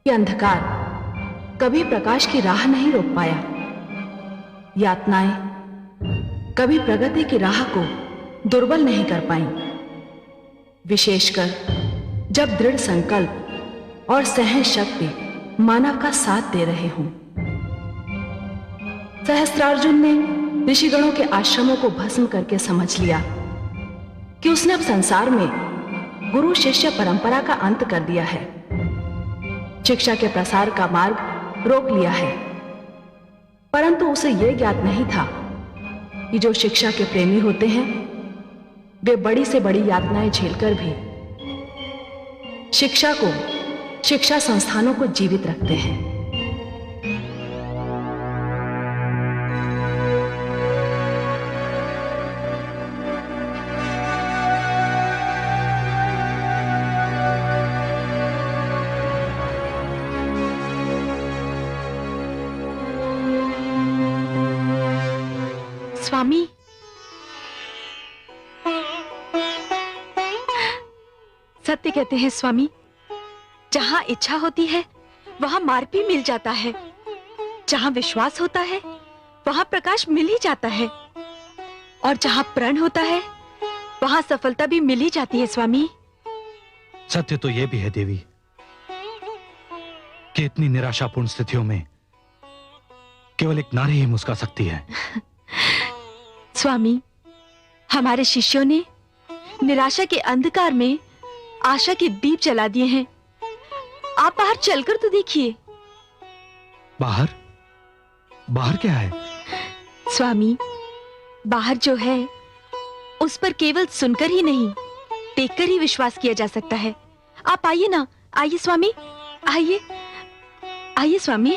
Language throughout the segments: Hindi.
ये अंधकार कभी प्रकाश की राह नहीं रोक पाया। यातनाएं कभी प्रगति की राह को दुर्बल नहीं कर पाईं, विशेषकर जब दृढ़ संकल्प और सहन शक्ति मानव का साथ दे रहे हों। सहस्त्रार्जुन ने ऋषिगणों के आश्रमों को भस्म करके समझ लिया कि उसने अब संसार में गुरु शिष्य परंपरा का अंत कर दिया है, शिक्षा के प्रसार का मार्ग रोक लिया है। परंतु उसे यह ज्ञात नहीं था कि जो शिक्षा के प्रेमी होते हैं वे बड़ी से बड़ी यातनाएं झेलकर भी शिक्षा को, शिक्षा संस्थानों को जीवित रखते हैं। स्वामी, सत्य कहते हैं स्वामी, जहां इच्छा होती है वहां मार्ग भी मिल जाता है, जहां विश्वास होता है वहां प्रकाश मिल ही जाता है, और जहां प्रण होता है वहां सफलता भी मिल ही जाती है स्वामी। सत्य तो यह भी है देवी कि इतनी निराशापूर्ण स्थितियों में केवल एक नारी ही मुस्कुरा सकती है। स्वामी, हमारे शिष्यों ने निराशा के अंधकार में आशा के दीप जला दिए हैं। आप बाहर चलकर तो देखिए। बाहर? बाहर क्या है? स्वामी, बाहर जो है उस पर केवल सुनकर ही नहीं, देखकर ही विश्वास किया जा सकता है। आप आइए ना, आइए स्वामी, आइए, आइए स्वामी।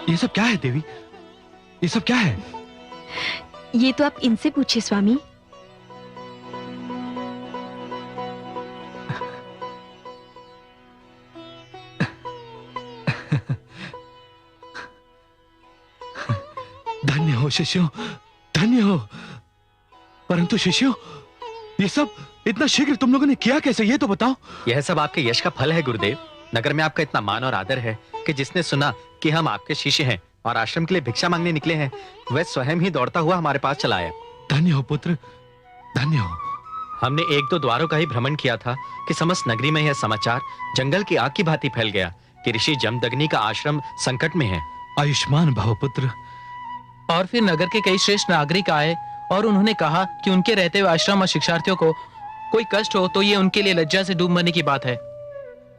ये सब क्या है देवी? ये सब क्या है? ये तो आप इनसे पूछिए स्वामी। धन्य हो शिष्यों, धन्य हो। परंतु शिष्यों, ये सब इतना शीघ्र तुम लोगों ने किया कैसे, ये तो बताओ। यह सब आपके यश का फल है गुरुदेव। नगर में आपका इतना मान और आदर है कि जिसने सुना कि हम आपके शिष्य हैं और आश्रम के लिए भिक्षा मांगने निकले हैं, वह स्वयं ही दौड़ता हुआ हमारे पास चला आया। धन्य हो पुत्र, धन्य हो। हमने एक दो द्वारों का ही भ्रमण किया था कि समस्त नगरी में यह समाचार जंगल की आग की भांति फैल गया कि ऋषि जमदग्नि का आश्रम संकट में है। आयुष्मान भव पुत्र। और फिर नगर के कई श्रेष्ठ नागरिक आए और उन्होंने कहा कि उनके रहते हुए आश्रम और शिक्षार्थियों को कोई कष्ट हो तो ये उनके लिए लज्जा से डूब मरने की बात है।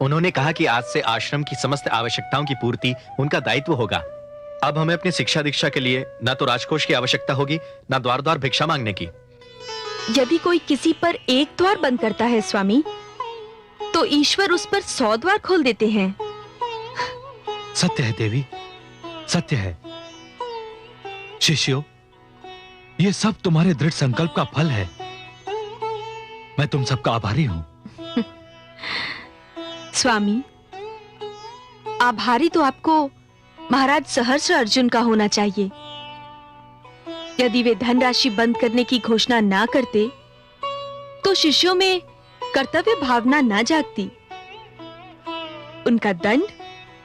उन्होंने कहा कि आज से आश्रम की समस्त आवश्यकताओं की पूर्ति उनका दायित्व होगा। अब हमें अपनी शिक्षा दीक्षा के लिए न तो राजकोष की आवश्यकता होगी, न द्वार द्वार भिक्षा मांगने की। यदि कोई किसी पर एक द्वार बंद करता है स्वामी, तो ईश्वर उस पर 100 द्वार खोल देते हैं। सत्य है देवी, सत्य है। शिष्यों, ये सब तुम्हारे दृढ़ संकल्प का फल है। मैं तुम सबका आभारी हूं। स्वामी, आभारी तो आपको महाराज सहस्त्र अर्जुन का होना चाहिए। यदि वे धनराशि बंद करने की घोषणा ना करते तो शिष्यों में कर्तव्य भावना ना जागती। उनका दंड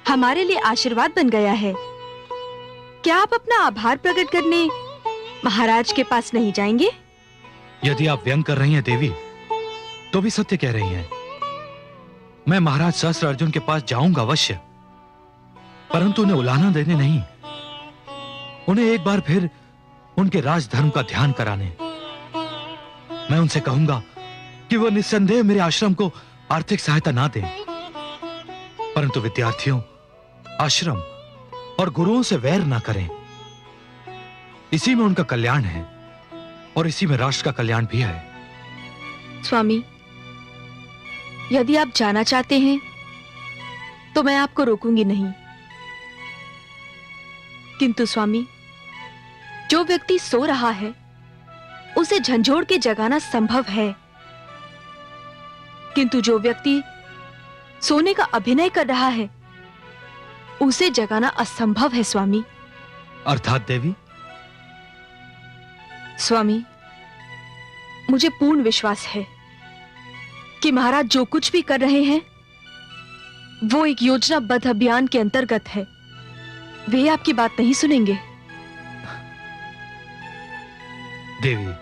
हमारे लिए आशीर्वाद बन गया है। क्या आप अपना आभार प्रकट करने महाराज के पास नहीं जाएंगे? यदि आप व्यंग कर रही हैं देवी, तो भी सत्य कह रही हैं। मैं महाराज सहस्त्र अर्जुन के पास जाऊंगा अवश्य, परंतु उन्हें उलाहना देने नहीं, उन्हें एक बार फिर उनके राजधर्म का ध्यान कराने। मैं उनसे कहूंगा कि वो निस्संदेह मेरे आश्रम को आर्थिक सहायता ना दें, परंतु विद्यार्थियों, आश्रम और गुरुओं से वैर ना करें। इसी में उनका कल्याण है और इसी में राष्ट्र का कल्याण भी है। स्वामी, यदि आप जाना चाहते हैं तो मैं आपको रोकूंगी नहीं, किंतु स्वामी, जो व्यक्ति सो रहा है उसे झंझोड़ के जगाना संभव है, किंतु जो व्यक्ति सोने का अभिनय कर रहा है उसे जगाना असंभव है स्वामी। अर्थात देवी? स्वामी, मुझे पूर्ण विश्वास है कि महाराज जो कुछ भी कर रहे हैं वो एक योजनाबद्ध अभियान के अंतर्गत है। वे आपकी बात नहीं सुनेंगे। देवी,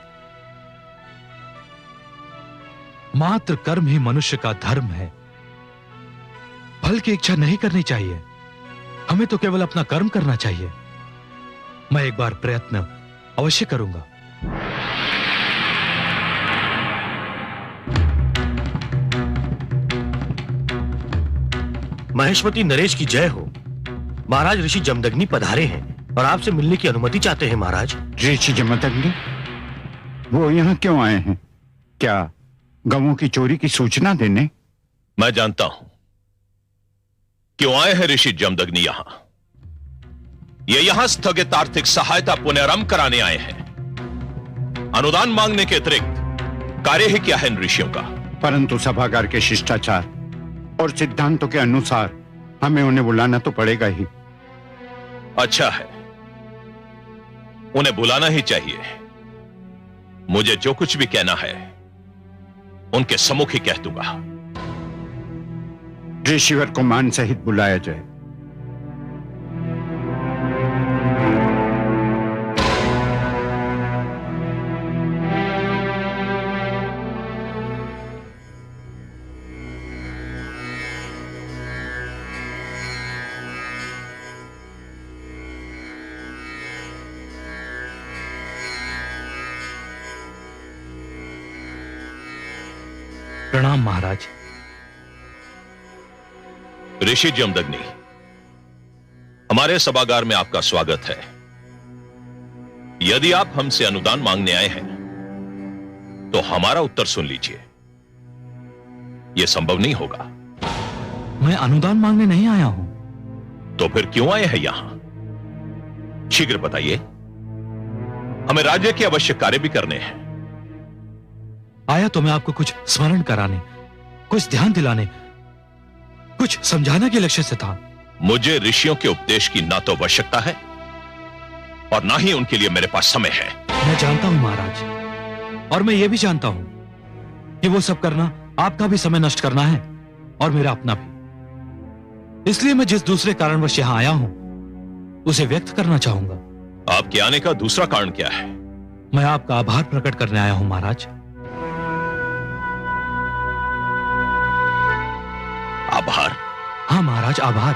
मात्र कर्म ही मनुष्य का धर्म है। फल की इच्छा नहीं करनी चाहिए, हमें तो केवल अपना कर्म करना चाहिए। मैं एक बार प्रयत्न अवश्य करूंगा। महेशपति नरेश की जय हो। महाराज ऋषि जमदग्नि पधारे हैं और आपसे मिलने की अनुमति चाहते हैं महाराज। ऋषि जमदग्नि? वो यहाँ क्यों आए हैं? क्या गवों की चोरी की सूचना देने? मैं जानता हूं क्यों आए हैं ऋषि जमदग्नि यहां। ये यहां स्थगित आर्थिक सहायता पुनरारंभ कराने आए हैं। अनुदान मांगने के अतिरिक्त कार्य ही क्या है इन ऋषियों का? परंतु सभागार के शिष्टाचार और सिद्धांतों के अनुसार हमें उन्हें बुलाना तो पड़ेगा ही। अच्छा है, उन्हें बुलाना ही चाहिए। मुझे जो कुछ भी कहना है उनके सम्मुख ही कह दूंगा। ऋषिवर को मान सहित बुलाया जाए। प्रणाम महाराज। ऋषि जमदग्नि, हमारे सभागार में आपका स्वागत है। यदि आप हमसे अनुदान मांगने आए हैं तो हमारा उत्तर सुन लीजिए। यह संभव नहीं होगा। मैं अनुदान मांगने नहीं आया हूं। तो फिर क्यों आए हैं यहां? शीघ्र बताइए, हमें राज्य के आवश्यक कार्य भी करने हैं। आया तो मैं आपको कुछ स्मरण कराने, कुछ ध्यान दिलाने, कुछ समझाने के लक्ष्य से था। मुझे ऋषियों के उपदेश की ना तो आवश्यकता है और ना ही उनके लिए मेरे पास समय है। मैं जानता हूं महाराज, और मैं ये भी जानता हूं कि वो सब करना आपका भी समय नष्ट करना है और मेरा अपना भी। इसलिए मैं जिस दूसरे कारणवश यहां आया हूं उसे व्यक्त करना चाहूंगा। आपके आने का दूसरा कारण क्या है? मैं आपका आभार प्रकट करने आया हूं महाराज। आभार? हाँ महाराज, आभार।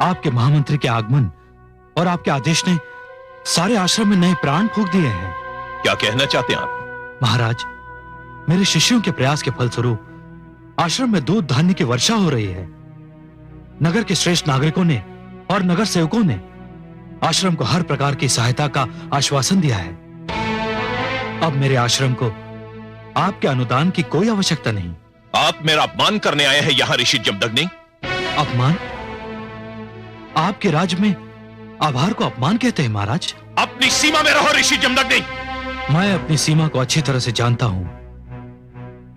आपके महामंत्री के आगमन और आपके आदेश ने सारे आश्रम में नए प्राण फूंक दिए हैं। क्या कहना चाहते हैं आप? महाराज, मेरे शिष्यों के प्रयास के फलस्वरूप आश्रम में दूध धान्य की वर्षा हो रही है। नगर के श्रेष्ठ नागरिकों ने और नगर सेवकों ने आश्रम को हर प्रकार की सहायता का आश्वासन दिया है। अब मेरे आश्रम को आपके अनुदान की कोई आवश्यकता नहीं। आप मेरा अपमान करने आए हैं यहां ऋषि जमदग्नि? अपमान? आपके राज्य में आभार को अपमान कहते हैं महाराज? अपनी सीमा में रहो ऋषि जमदग्नि। मैं अपनी सीमा को अच्छी तरह से जानता हूं,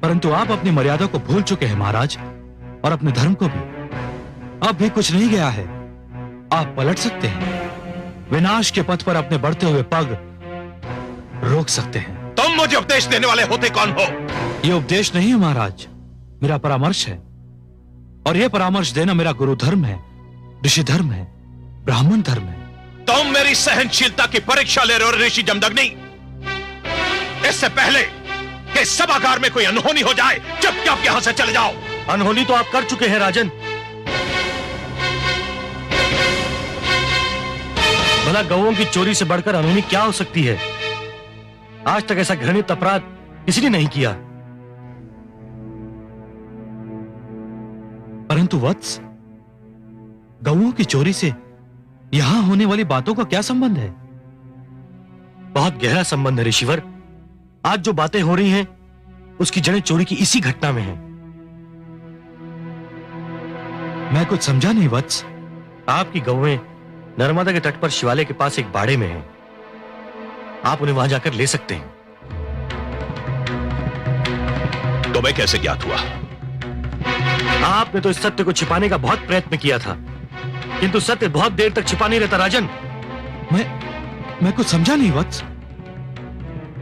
परंतु आप अपनी मर्यादा को भूल चुके हैं महाराज, और अपने धर्म को भी। अब भी कुछ नहीं गया है। आप पलट सकते हैं, विनाश के पथ पर अपने बढ़ते हुए पग रोक सकते हैं। तुम मुझे उपदेश देने वाले होते कौन हो? यह उपदेश नहीं है महाराज, मेरा परामर्श है। और यह परामर्श देना मेरा गुरु धर्म है, ऋषि धर्म है, ब्राह्मण धर्म है। तुम मेरी सहनशीलता की परीक्षा ले रहे हो ऋषि जमदग्नि। इससे पहले कि सभागार में कोई अनहोनी हो जाए, चुपचाप यहां से चले जाओ। अनहोनी तो आप कर चुके हैं राजन। भला गौओं की चोरी से बढ़कर अनहोनी क्या हो सकती है? आज तक ऐसा घृणित अपराध किसी ने नहीं किया। परंतु वत्स, गौओं की चोरी से यहां होने वाली बातों का क्या संबंध है? बहुत गहरा संबंध है ऋषिवर। आज जो बातें हो रही हैं उसकी जड़ें चोरी की इसी घटना में हैं। मैं कुछ समझा नहीं वत्स। आपकी गौएं नर्मदा के तट पर शिवालय के पास एक बाड़े में हैं। आप उन्हें वहां जाकर ले सकते हैं। तुम्हें कैसे ज्ञात हुआ? आपने तो इस सत्य को छिपाने का बहुत प्रयत्न किया था, किंतु सत्य बहुत देर तक छिपा नहीं रहता राजन। मैं कुछ समझा नहीं वत्स।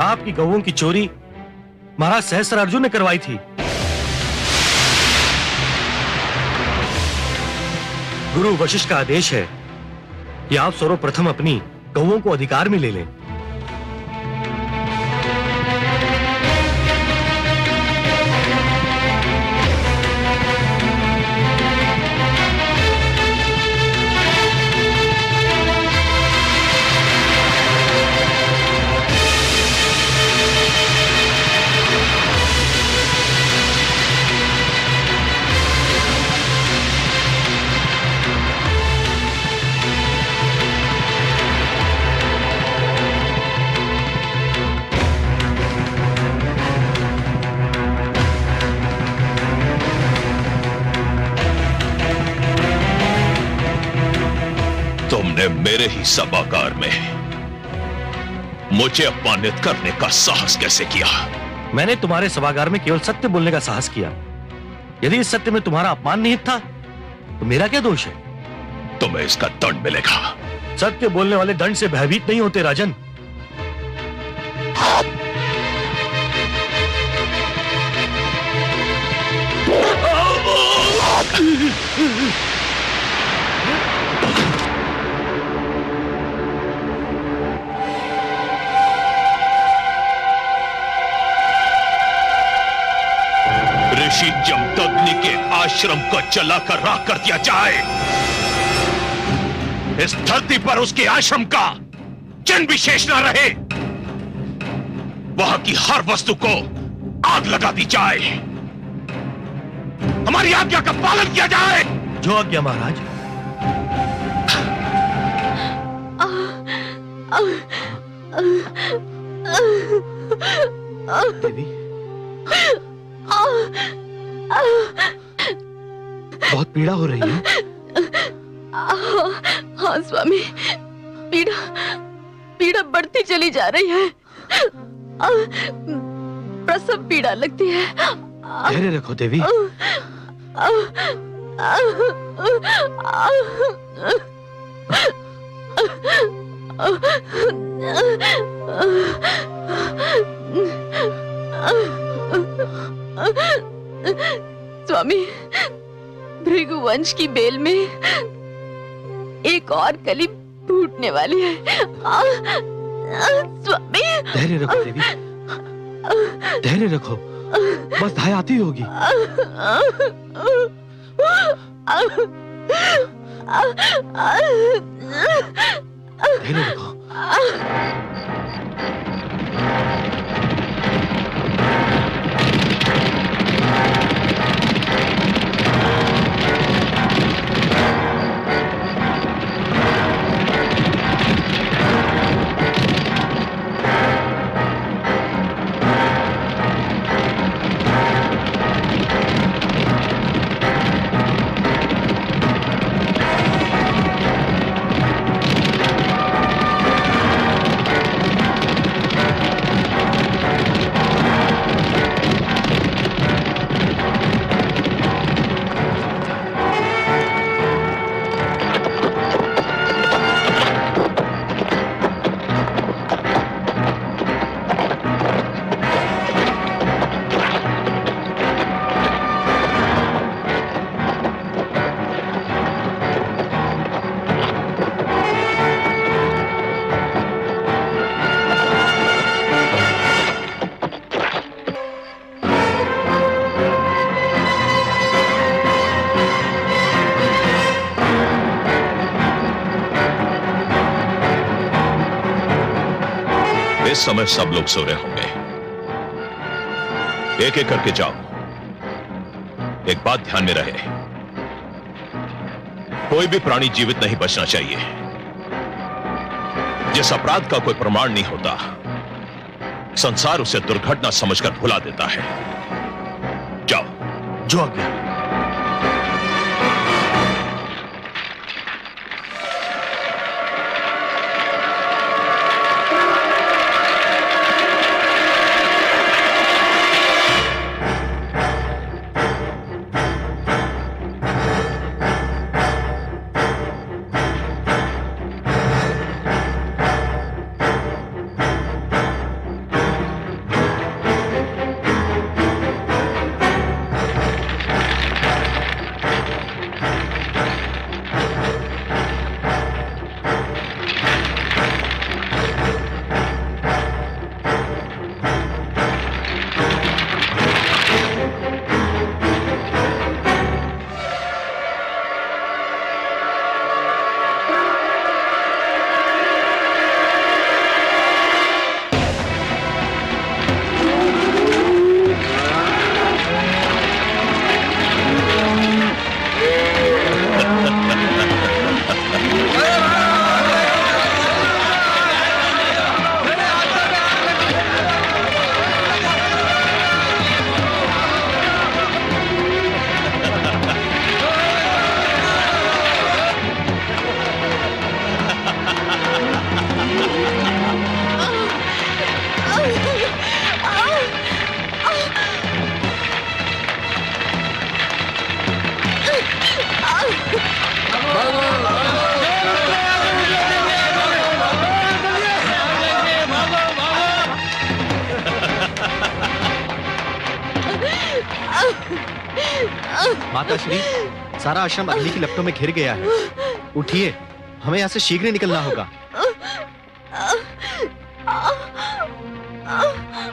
आपकी गौओं की चोरी महाराज सहस्त्र अर्जुन ने करवाई थी। गुरु वशिष्ठ का आदेश है कि आप सर्वप्रथम अपनी गौओं को अधिकार में ले लें। तुमने मेरे ही सभागार में मुझे अपमानित करने का साहस कैसे किया? मैंने तुम्हारे सभागार में केवल सत्य बोलने का साहस किया। यदि इस सत्य में तुम्हारा अपमान निहित था तो मेरा क्या दोष है? तुम्हें इसका दंड मिलेगा। सत्य बोलने वाले दंड से भयभीत नहीं होते राजन। ऋषि जमदग्नि के आश्रम को जलाकर राख कर दिया जाए। इस धरती पर उसके आश्रम का चिन्ह विशेष न रहे। वहां की हर वस्तु को आग लगा दी जाए। हमारी आज्ञा का पालन किया जाए। जो आज्ञा महाराज। देवी, बहुत पीड़ा हो रही है। हाँ स्वामी, पीड़ा पीड़ा बढ़ती चली जा रही है। प्रसव पीड़ा लगती है। धैर्य रखो देवी। स्वामी, भृगुवंश की बेल में एक और कली फूटने वाली है। स्वामी, धैर्य रखो देवी, धैर्य रखो। बस धाय आती होगी। धैर्य रखो। इस समय सब लोग सो रहे होंगे। एक एक करके जाओ। एक बात ध्यान में रहे, कोई भी प्राणी जीवित नहीं बचना चाहिए। जिस अपराध का कोई प्रमाण नहीं होता, संसार उसे दुर्घटना समझकर भुला देता है। जाओ। जो आज्ञा। माता श्री, सारा आश्रम अग्नि की लपटों में घिर गया है। उठिए, हमें यहाँ से शीघ्र निकलना होगा।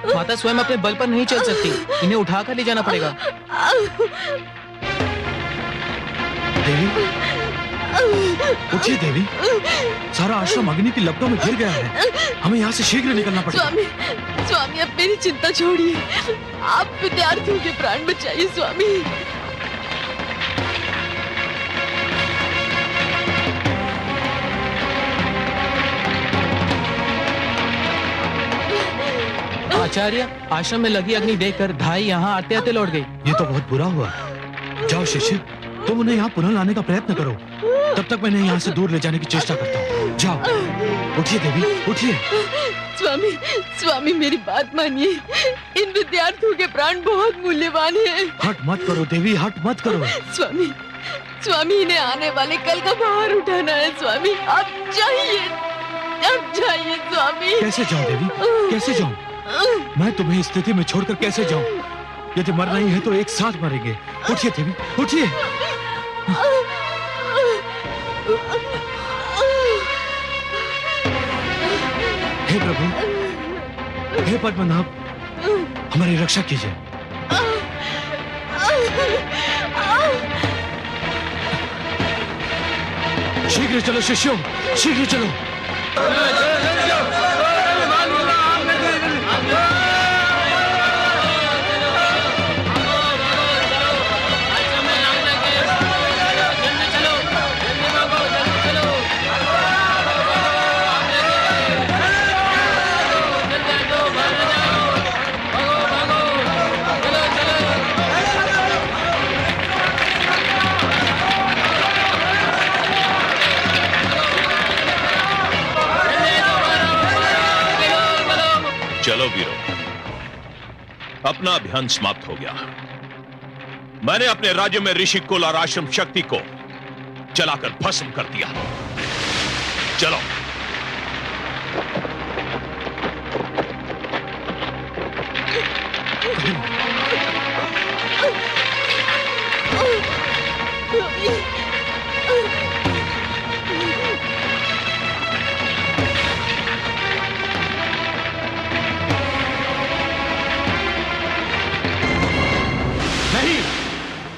माता स्वयं अपने बल पर नहीं चल सकती, इन्हें उठाकर ले जाना पड़ेगा। देवी, उठिए देवी, सारा आश्रम अग्नि की लपटों में घिर गया है। हमें यहाँ से शीघ्र निकलना पड़ेगा। स्वामी, स्वामी अब मेरी चिंता छोड़िए, आप विद्यार्थियों के प्राण बचाइए स्वामी। आचार्य, आश्रम में लगी अग्नि देखकर धाई यहाँ आते आते लौट गई। ये तो बहुत बुरा हुआ। जाओ शिष्य, तुम उन्हें यहाँ पुनः लाने का प्रयत्न करो, तब तक मैं यहाँ से दूर ले जाने की चेष्टा करता हूँ। जाओ, उठिए देवी, उठिए। स्वामी, स्वामी मेरी बात मानिए, इन विद्यार्थियों के प्राण बहुत मूल्यवान हैं। हट मत करो देवी, हट मत करो। स्वामी, स्वामी इन्हें आने वाले कल का भार उठाना है स्वामी, आप जाइए, आप जाइए स्वामी। कैसे जाऊँ देवी, कैसे जाऊँ? मैं तुम्हें इस स्थिति में छोड़कर कैसे जाऊँ? यदि मरना ही है तो एक साथ मरेंगे। उठिए देवी, उठिए। हे प्रभु, हे पद्मनाभ, हमारी रक्षा कीजिए। शीघ्र चलो शिष्यों, शीघ्र चलो। चलो वीरों, अपना अभियान समाप्त हो गया। मैंने अपने राज्य में ऋषि कुल और आश्रम शक्ति को जलाकर भस्म कर दिया। चलो।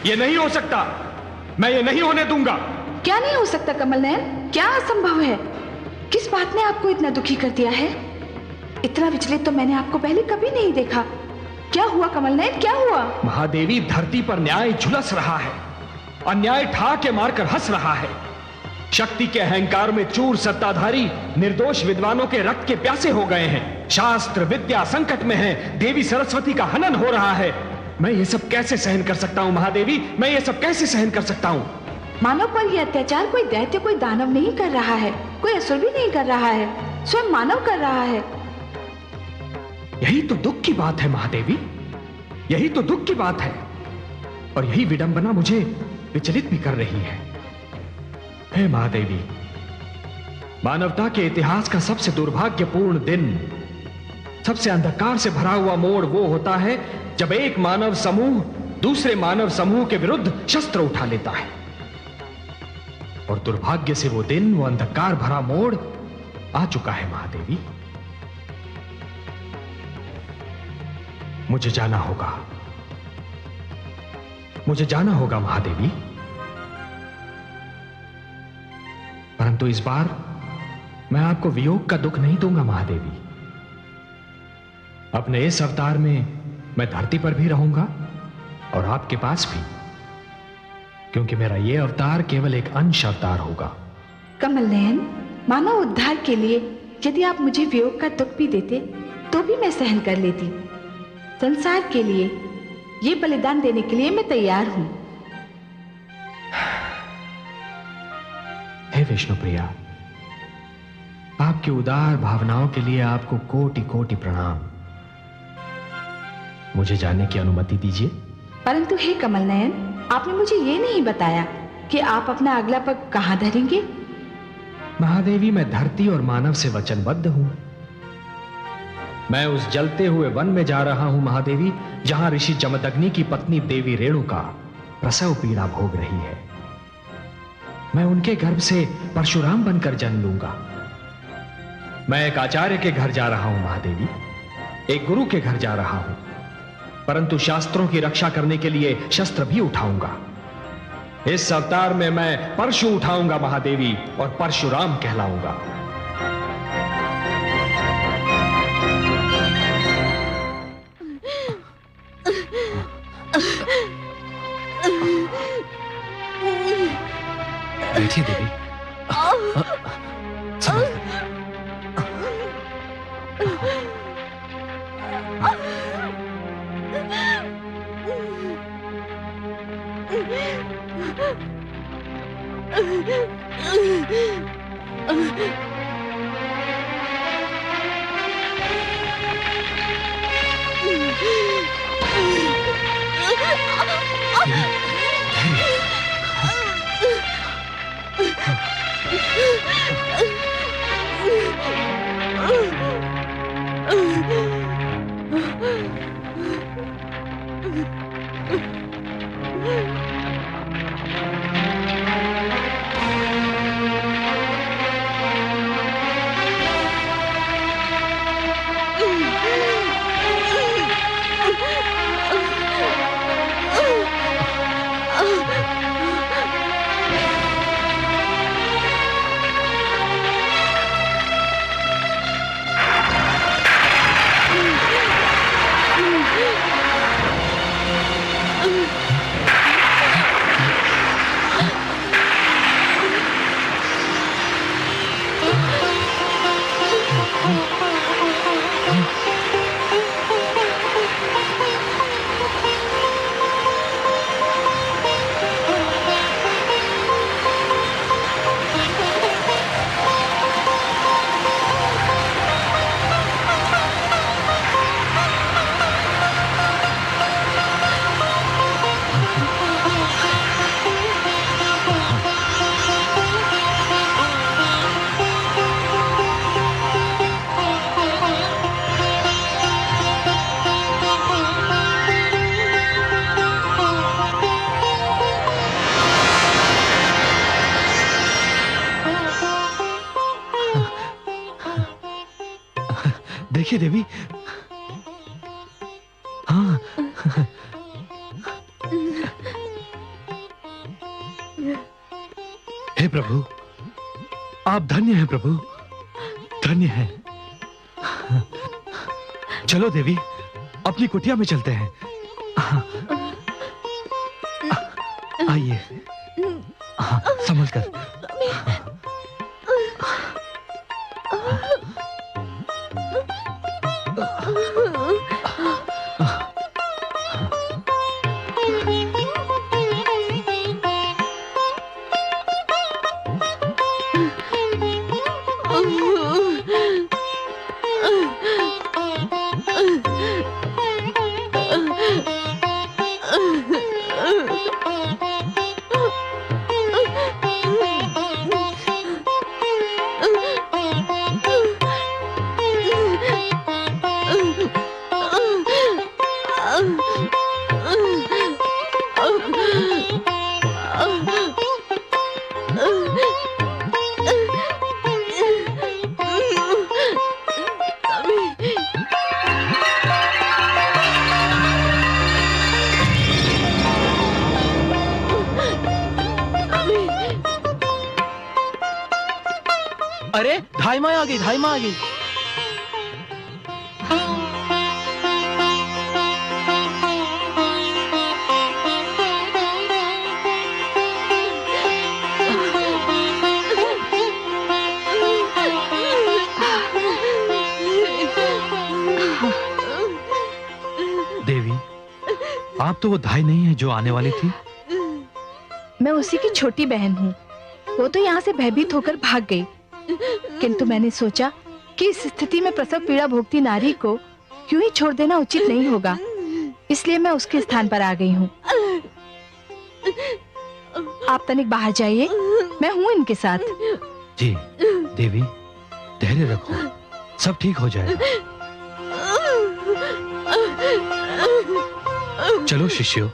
ये नहीं हो सकता, मैं ये नहीं होने दूंगा। क्या नहीं हो सकता कमल नयन? क्या असंभव है? किस बात ने आपको इतना दुखी कर दिया है? इतना विचलित तो मैंने आपको पहले कभी नहीं देखा। क्या हुआ कमल नयन, क्या हुआ? महादेवी, धरती पर न्याय झुलस रहा है, अन्याय ठाके मारकर हंस रहा है। शक्ति के अहंकार में चूर सत्ताधारी निर्दोष विद्वानों के रक्त के प्यासे हो गए हैं। शास्त्र विद्या संकट में है, देवी सरस्वती का हनन हो रहा है। मैं ये सब कैसे सहन कर सकता हूँ महादेवी, मैं ये सब कैसे सहन कर सकता हूँ? मानव पर यह अत्याचार कोई दैत्य, कोई दानव नहीं कर रहा है, कोई असुर भी नहीं कर रहा है, स्वयं मानव कर रहा है। यही तो दुख की बात है महादेवी, यही तो दुख की बात है, और यही विडंबना मुझे विचलित भी कर रही है। हे महादेवी, मानवता के इतिहास का सबसे दुर्भाग्यपूर्ण दिन, सबसे अंधकार से भरा हुआ मोड़ वो होता है जब एक मानव समूह दूसरे मानव समूह के विरुद्ध शस्त्र उठा लेता है। और दुर्भाग्य से वो दिन, वो अंधकार भरा मोड़ आ चुका है महादेवी। मुझे जाना होगा, मुझे जाना होगा महादेवी। परंतु इस बार मैं आपको वियोग का दुख नहीं दूंगा महादेवी। अपने इस अवतार में मैं धरती पर भी रहूंगा और आपके पास भी, क्योंकि मेरा यह अवतार केवल एक अंश अवतार होगा। कमल नयन, मानव उद्धार के लिए यदि आप मुझे वियोग का दुख भी देते तो भी मैं सहन कर लेती। संसार के लिए ये बलिदान देने के लिए मैं तैयार हूं। हे विष्णुप्रिया, आपकी उदार भावनाओं के लिए आपको कोटि कोटि प्रणाम। मुझे जाने की अनुमति दीजिए। परंतु हे कमल नयन, आपने मुझे ये नहीं बताया कि आप अपना अगला पग कहां धरेंगे। महादेवी, मैं धरती और मानव से वचनबद्ध हूं। मैं उस जलते हुए वन में जा रहा हूं महादेवी, जहां ऋषि जमदग्नि की पत्नी देवी रेणुका प्रसव पीड़ा भोग रही है। मैं उनके गर्भ से परशुराम बनकर जन्म लूंगा। मैं एक आचार्य के घर जा रहा हूं महादेवी, एक गुरु के घर जा रहा हूं, परंतु शास्त्रों की रक्षा करने के लिए शस्त्र भी उठाऊंगा। इस अवतार में मैं परशु उठाऊंगा महादेवी, और परशुराम कहलाऊंगा। बैठिए देवी। संभल कर। देखिए देवी। हाँ। हे प्रभु, आप धन्य हैं प्रभु, धन्य हैं। चलो देवी, अपनी कुटिया में चलते हैं। आइए। संभल कर। अरे धाई माँ आ गई, धाई माँ आ गई। देवी, आप तो वो धाई नहीं है जो आने वाली थी। मैं उसी की छोटी बहन हूँ। वो तो यहाँ से भयभीत होकर भाग गई, किंतु मैंने सोचा कि इस स्थिति में प्रसव पीड़ा भोगती नारी को यूं ही छोड़ देना उचित नहीं होगा, इसलिए मैं उसके स्थान पर आ गई हूँ। आप तनिक बाहर जाइए, मैं हूँ इनके साथ। जी देवी, धैर्य रखो, सब ठीक हो जाएगा। चलो शिष्यों,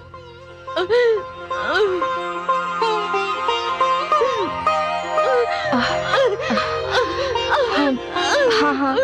हाँ हाँ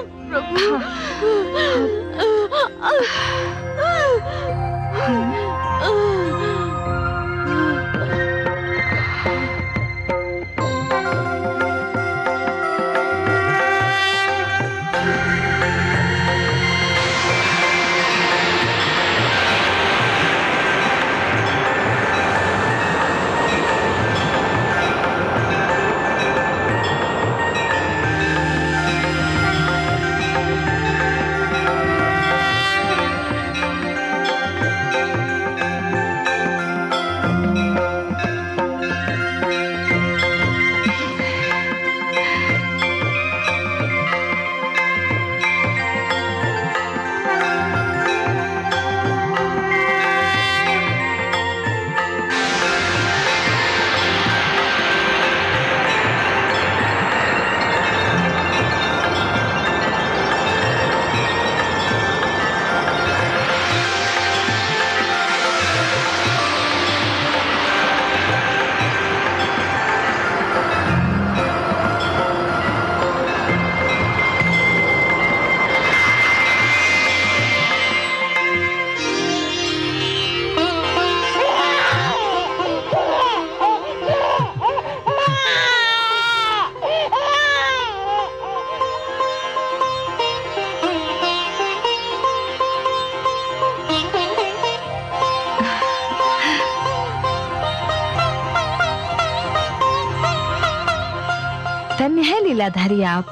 धन्य है लीलाधारी आप,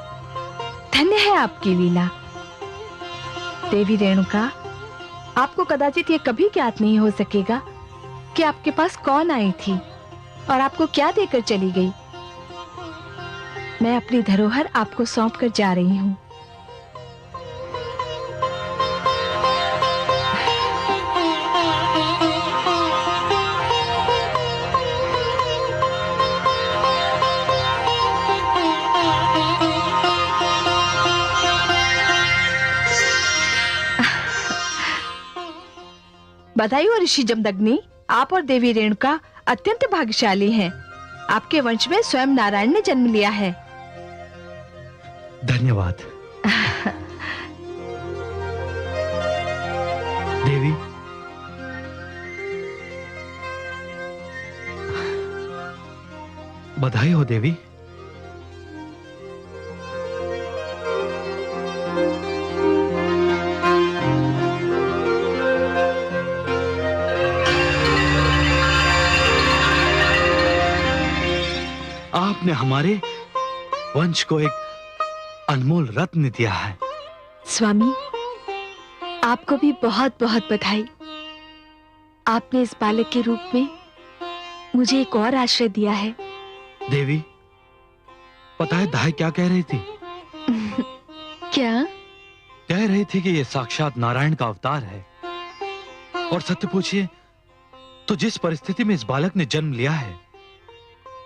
धन्य है आपकी लीला। देवी रेणुका, आपको कदाचित ये कभी ज्ञात नहीं हो सकेगा कि आपके पास कौन आई थी और आपको क्या देकर चली गई। मैं अपनी धरोहर आपको सौंप कर जा रही हूँ। बधाई हो ऋषि जमदग्नि, आप और देवी रेणुका अत्यंत भाग्यशाली हैं। आपके वंश में स्वयं नारायण ने जन्म लिया है। धन्यवाद देवी। बधाई हो देवी। आपने हमारे वंश को एक अनमोल रत्न दिया है। स्वामी, आपको भी बहुत बहुत बधाई। आपने इस बालक के रूप में मुझे एक और आश्रय दिया है। देवी, पता है दाई क्या कह रही थी? क्या कह रही थी कि ये साक्षात नारायण का अवतार है। और सत्य पूछिए तो जिस परिस्थिति में इस बालक ने जन्म लिया है,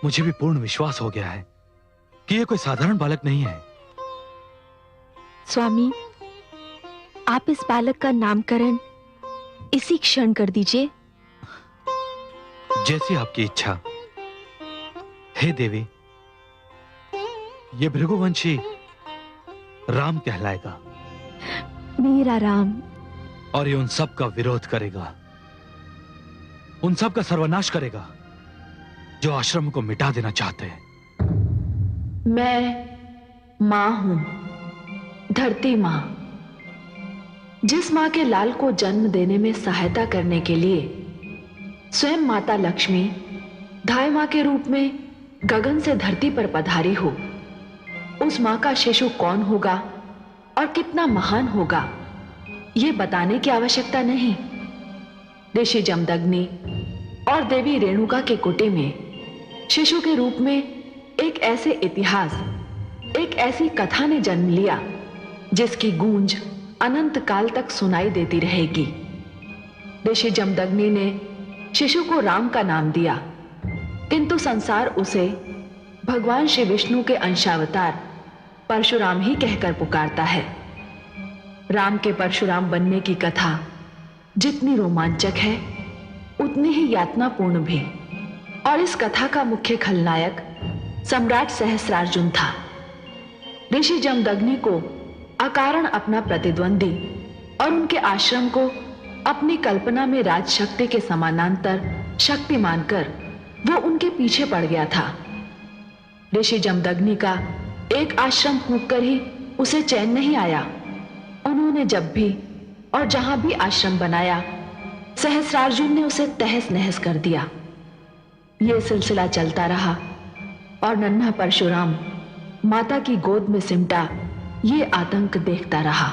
मुझे भी पूर्ण विश्वास हो गया है कि यह कोई साधारण बालक नहीं है। स्वामी, आप इस बालक का नामकरण इसी क्षण कर दीजिए। जैसी आपकी इच्छा। हे देवी, ये भृगुवंशी राम कहलाएगा। मेरा राम। और ये उन सब का विरोध करेगा, उन सब का सर्वनाश करेगा जो आश्रम को मिटा देना चाहते हैं। मैं मां हूं, धरती मां, जिस मां के लाल को जन्म देने में सहायता करने के लिए स्वयं माता लक्ष्मी धाय मां के रूप में गगन से धरती पर पधारी हो। उस मां का शिशु कौन होगा और कितना महान होगा, यह बताने की आवश्यकता नहीं। ऋषि जमदग्नि और देवी रेणुका के कुटी में शिशु के रूप में एक ऐसे इतिहास, एक ऐसी कथा ने जन्म लिया जिसकी गूंज अनंत काल तक सुनाई देती रहेगी। ऋषि जमदग्नि ने शिशु को राम का नाम दिया, किंतु संसार उसे भगवान श्री विष्णु के अंशावतार परशुराम ही कहकर पुकारता है। राम के परशुराम बनने की कथा जितनी रोमांचक है, उतनी ही यातनापूर्ण भी। और इस कथा का मुख्य खलनायक सम्राट सहस्रार्जुन था। ऋषि जमदग्नि को अकारण अपना प्रतिद्वंदी और उनके आश्रम को अपनी कल्पना में राजशक्ति के समानांतर शक्ति मानकर वो उनके पीछे पड़ गया था। ऋषि जमदग्नि का एक आश्रम फूंक कर ही उसे चैन नहीं आया। उन्होंने जब भी और जहां भी आश्रम बनाया, सहस्रार्जुन ने उसे तहस नहस कर दिया। यह सिलसिला चलता रहा और नन्हा परशुराम माता की गोद में सिमटा ये आतंक देखता रहा।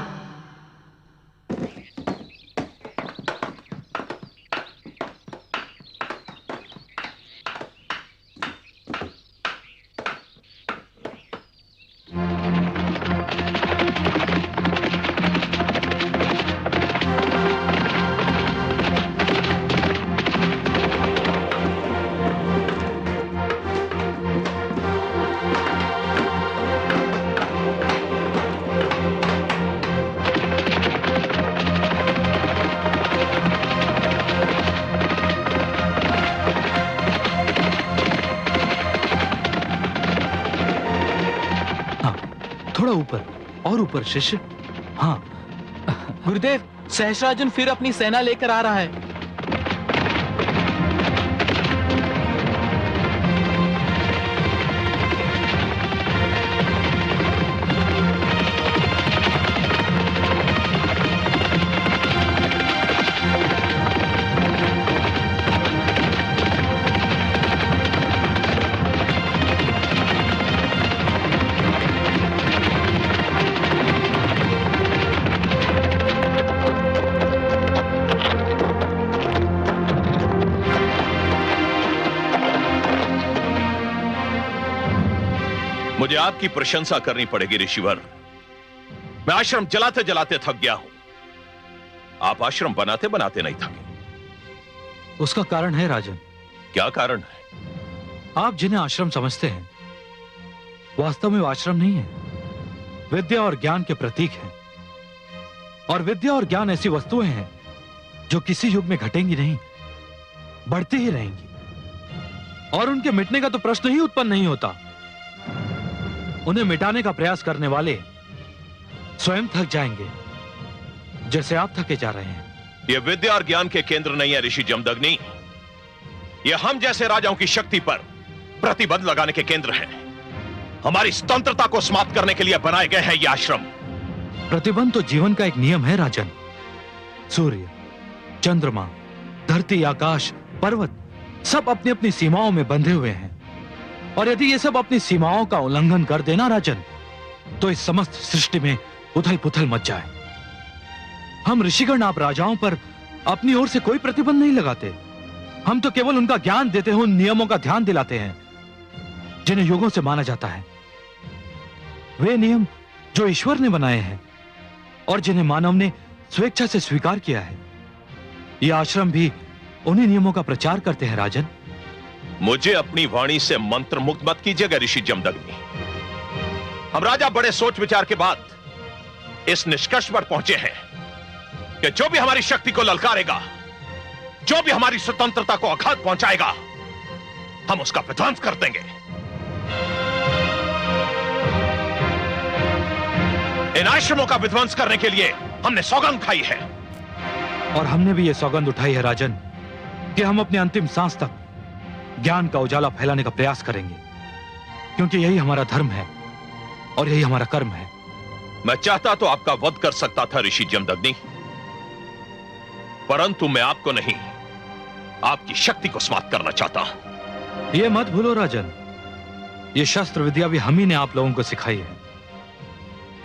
थोड़ा ऊपर और ऊपर शिष्य। हाँ। गुरुदेव, सहस्रार्जुन फिर अपनी सेना लेकर आ रहा है। मुझे आपकी प्रशंसा करनी पड़ेगी ऋषिवर। मैं आश्रम जलाते जलाते थक गया हूं। आप आश्रम बनाते बनाते नहीं थके। उसका कारण है राजन। क्या कारण है? आप जिन्हें आश्रम समझते हैं, वास्तव में वो आश्रम नहीं है, विद्या और ज्ञान के प्रतीक हैं। और विद्या और ज्ञान ऐसी वस्तुएं हैं जो किसी युग में घटेंगी नहीं, बढ़ती ही रहेंगी। और उनके मिटने का तो प्रश्न ही उत्पन्न नहीं होता। उन्हें मिटाने का प्रयास करने वाले स्वयं थक जाएंगे, जैसे आप थके जा रहे हैं। यह विद्या और ज्ञान के केंद्र नहीं है ऋषि जमदग्नि। यह हम जैसे राजाओं की शक्ति पर प्रतिबंध लगाने के केंद्र है। हमारी स्वतंत्रता को समाप्त करने के लिए बनाए गए हैं ये आश्रम। प्रतिबंध तो जीवन का एक नियम है राजन। सूर्य, चंद्रमा, धरती, आकाश, पर्वत सब अपनी अपनी सीमाओं में बंधे हुए हैं। और यदि ये सब अपनी सीमाओं का उल्लंघन कर देना राजन, तो इस समस्त सृष्टि में उथल पुथल मच जाए। हम ऋषिगण आप राजाओं पर अपनी ओर से कोई प्रतिबंध नहीं लगाते। हम तो केवल उनका ज्ञान देते हुए उन नियमों का ध्यान दिलाते हैं जिन्हें युगों से माना जाता है। वे नियम जो ईश्वर ने बनाए हैं और जिन्हें मानव ने स्वेच्छा से स्वीकार किया है। यह आश्रम भी उन्हीं नियमों का प्रचार करते हैं राजन। मुझे अपनी वाणी से मंत्र मुक्त मत कीजिएगा ऋषि जमदग्नि। हम राजा बड़े सोच विचार के बाद इस निष्कर्ष पर पहुंचे हैं कि जो भी हमारी शक्ति को ललकारेगा, जो भी हमारी स्वतंत्रता को आघात पहुंचाएगा, हम उसका विध्वंस कर देंगे। इन आश्रमों का विध्वंस करने के लिए हमने सौगंध खाई है। और हमने भी यह सौगंध उठाई है राजन कि हम अपने अंतिम सांस तक ज्ञान का उजाला फैलाने का प्रयास करेंगे, क्योंकि यही हमारा धर्म है और यही हमारा कर्म है। मैं चाहता तो आपका वध कर सकता था ऋषि जमदग्नि, परंतु मैं आपको नहीं, आपकी शक्ति को समाप्त करना चाहता। यह मत भूलो राजन, यह शस्त्र विद्या भी हम ही ने आप लोगों को सिखाई है।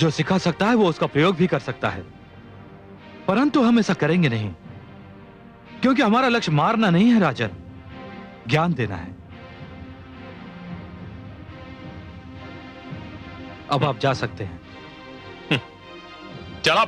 जो सिखा सकता है वो उसका प्रयोग भी कर सकता है, परंतु हम ऐसा करेंगे नहीं, क्योंकि हमारा लक्ष्य मारना नहीं है राजन, ज्ञान देना है। अब आप जा सकते हैं। चला।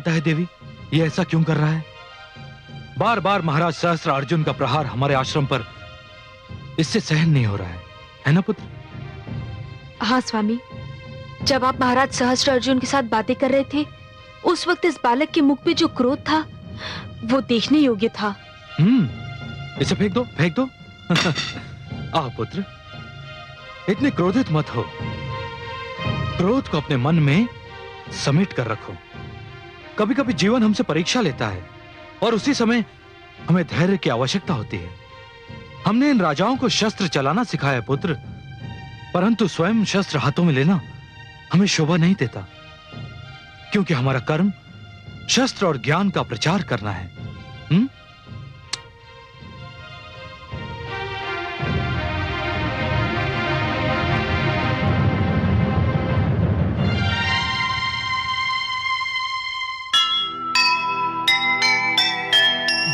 पता है देवी, ये ऐसा क्यों कर रहा है? बार बार महाराज सहस्त्र अर्जुन का प्रहार हमारे आश्रम पर इससे सहन नहीं हो रहा है ना पुत्र? हाँ स्वामी, जब आप महाराज सहस्त्र अर्जुन के साथ बातें कर रहे थे, उस वक्त इस बालक के मुख पे जो क्रोध था वो देखने योग्य था। इसे फेंक दो, फेंक दो। आ पुत्र, इतने क्रोधित मत हो। क्रोध को अपने मन में समेट कर रखो। कभी कभी जीवन हमसे परीक्षा लेता है और उसी समय हमें धैर्य की आवश्यकता होती है। हमने इन राजाओं को शस्त्र चलाना सिखाया पुत्र, परंतु स्वयं शस्त्र हाथों में लेना हमें शोभा नहीं देता, क्योंकि हमारा कर्म शस्त्र और ज्ञान का प्रचार करना है।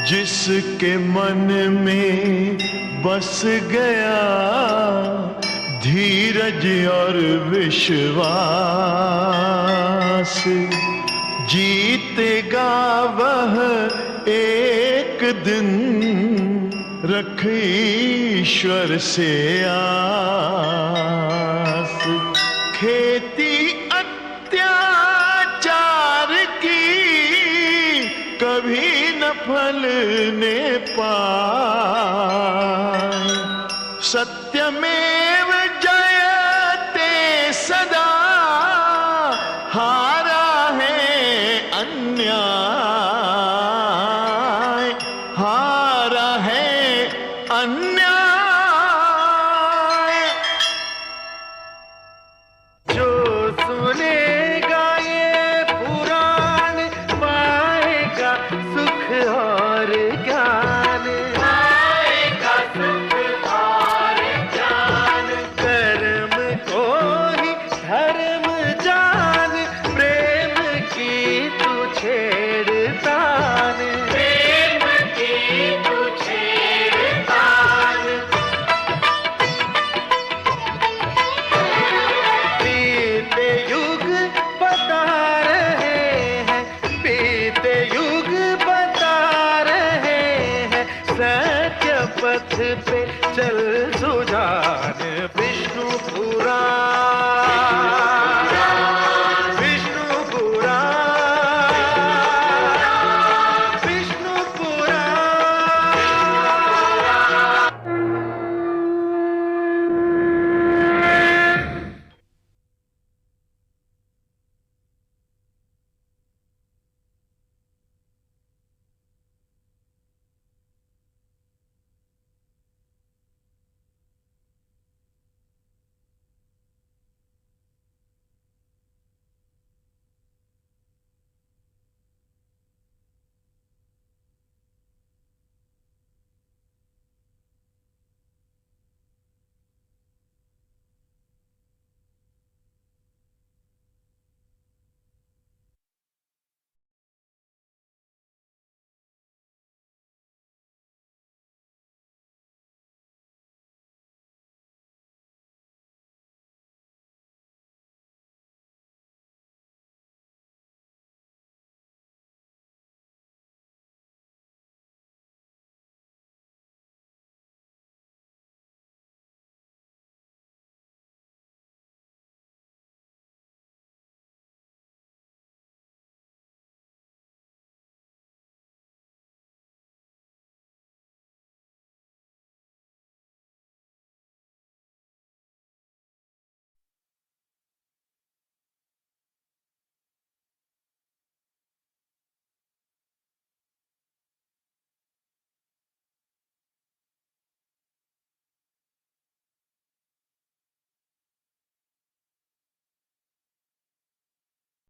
जिसके मन में बस गया धीरज और विश्वास, जीतेगा वह एक दिन, रख ईश्वर से आस। खेती अत्याचार की कभी न फलने पाए, सत्यमेव जयते सदा, हारा है अन्याय, हारा है अन्याय। जो सुनेगा ये पुराण पाएगा सुख और ज्ञान, पाएगा सुख और ज्ञान। कर्म को ही धर्म जान, प्रेम की तू छेड़तान, प्रेम की तू छेड़तान। बीते युग बता रहे हैं, बीते युग बता रहे हैं, सत्य पथ पे चल